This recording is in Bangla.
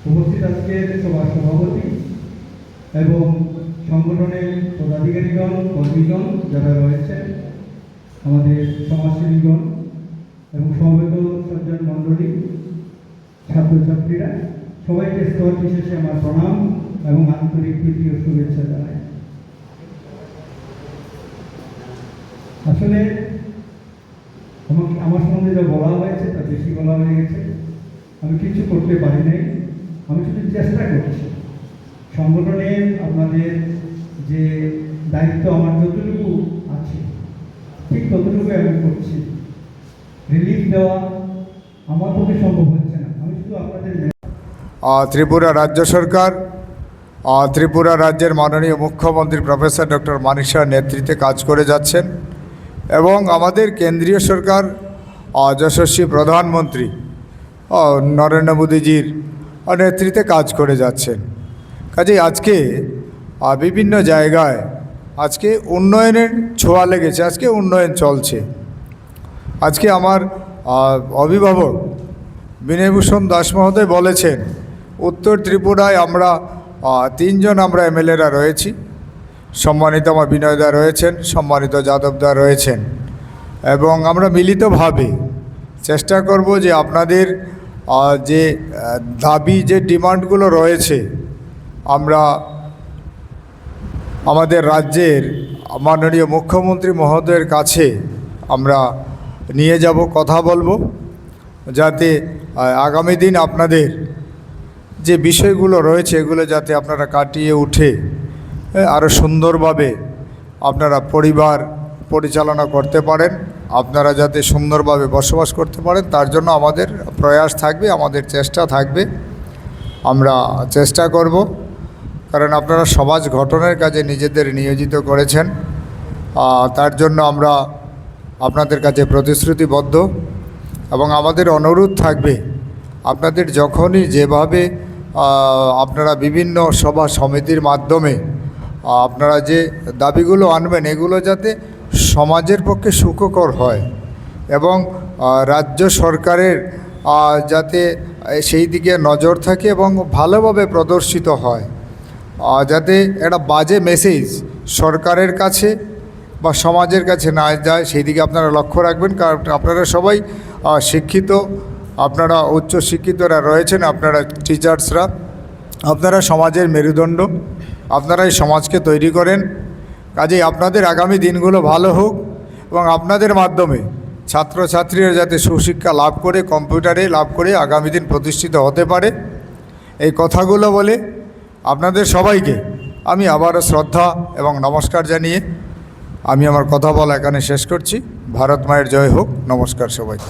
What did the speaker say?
উপস্থিত আজকের সভার সভাপতি এবং সংগঠনের পদাধিকারীগণ, কর্মীগণ যারা রয়েছেন, আমাদের সমাজসেবীগণ এবং সমবেত সজ্জন মণ্ডলী, ছাত্রছাত্রীরা, সবাইকে স্তর বিশেষে আমার প্রণাম এবং আন্তরিক প্রীতি ও শুভেচ্ছা জানাই। আসলে আমার সম্বন্ধে যা বলা হয়েছে তা বেশি বলা হয়ে গেছে। আমি কিছু করতে পারি নাই, আমি শুধু চেষ্টা করছি। সংগঠনে আপনাদের যে দায়িত্ব আমার যতটুকু আছে ঠিক ততটুকু আমি করছি। রিলিফ দেওয়া আমার পক্ষে সম্ভব হচ্ছে না, আমি শুধু আপনাদের। ত্রিপুরা রাজ্য সরকার, ত্রিপুরা রাজ্যের মাননীয় মুখ্যমন্ত্রী প্রফেসর ডক্টর মানিক সাহার নেতৃত্বে কাজ করে যাচ্ছেন এবং আমাদের কেন্দ্রীয় সরকার যশস্বী প্রধানমন্ত্রী নরেন্দ্র মোদীজির নেতৃত্বে কাজ করে যাচ্ছেন। কাজেই আজকে বিভিন্ন জায়গায় আজকে উন্নয়নের ছোঁয়া লেগেছে, আজকে উন্নয়ন চলছে। আজকে আমার অভিভাবক বিনয়ভূষণ দাস মহোদয় বলেছেন, উত্তর ত্রিপুরায় আমরা 3 জন আমরা এমএলএরা রয়েছি। সম্মানিত আমার বিনয়দা রয়েছেন, সম্মানিত যাদবদা রয়েছেন, এবং আমরা মিলিতভাবে চেষ্টা করব যে আপনাদের যে দাবি, যে ডিমান্ডগুলো রয়েছে, আমরা আমাদের রাজ্যের মাননীয় মুখ্যমন্ত্রী মহোদয়ের কাছে আমরা নিয়ে যাব, কথা বলবো, যাতে আগামী দিন আপনাদের যে বিষয়গুলো রয়েছে এগুলো যাতে আপনারা কাটিয়ে উঠে আরও সুন্দরভাবে আপনারা পরিবার পরিচালনা করতে পারেন, আপনারা যাতে সুন্দরভাবে বসবাস করতে পারেন, তার জন্য আমাদের প্রয়াস থাকবে, আমাদের চেষ্টা থাকবে। আমরা চেষ্টা করব, কারণ আপনারা সমাজ গঠনের কাজে নিজেদের নিয়োজিত করেছেন। তার জন্য আমরা আপনাদের কাছে প্রতিশ্রুতিবদ্ধ এবং আমাদের অনুরোধ থাকবে, আপনাদের যখনই যেভাবে আপনারা বিভিন্ন সভা সমিতির মাধ্যমে আপনারা যে দাবিগুলো আনবেন, এগুলো যাতে সমাজের পক্ষে সুখকর হয় এবং রাজ্য সরকারের যাতে সেই দিকে নজর থাকে এবং ভালোভাবে প্রদর্শিত হয়, যাতে একটা বাজে মেসেজ সরকারের কাছে বা সমাজের কাছে না যায়, সেই দিকে আপনারা লক্ষ্য রাখবেন। কারণ আপনারা সবাই শিক্ষিত, আপনারা উচ্চ শিক্ষিতরা রয়েছেন, আপনারা টিচার্সরা, আপনারা সমাজের মেরুদণ্ড, আপনারাই সমাজকে তৈরি করেন। কাজেই আপনাদের আগামী দিনগুলো ভালো হোক এবং আপনাদের মাধ্যমে ছাত্রছাত্রীরা যাতে সুশিক্ষা লাভ করে, কম্পিউটারে লাভ করে আগামী দিন প্রতিষ্ঠিত হতে পারে। এই কথাগুলো বলে আপনাদের সবাইকে আমি আবারও শ্রদ্ধা এবং নমস্কার জানিয়ে আমি আমার কথা বলা এখানে শেষ করছি। ভারত মায়ের জয় হোক। নমস্কার সবাইকে।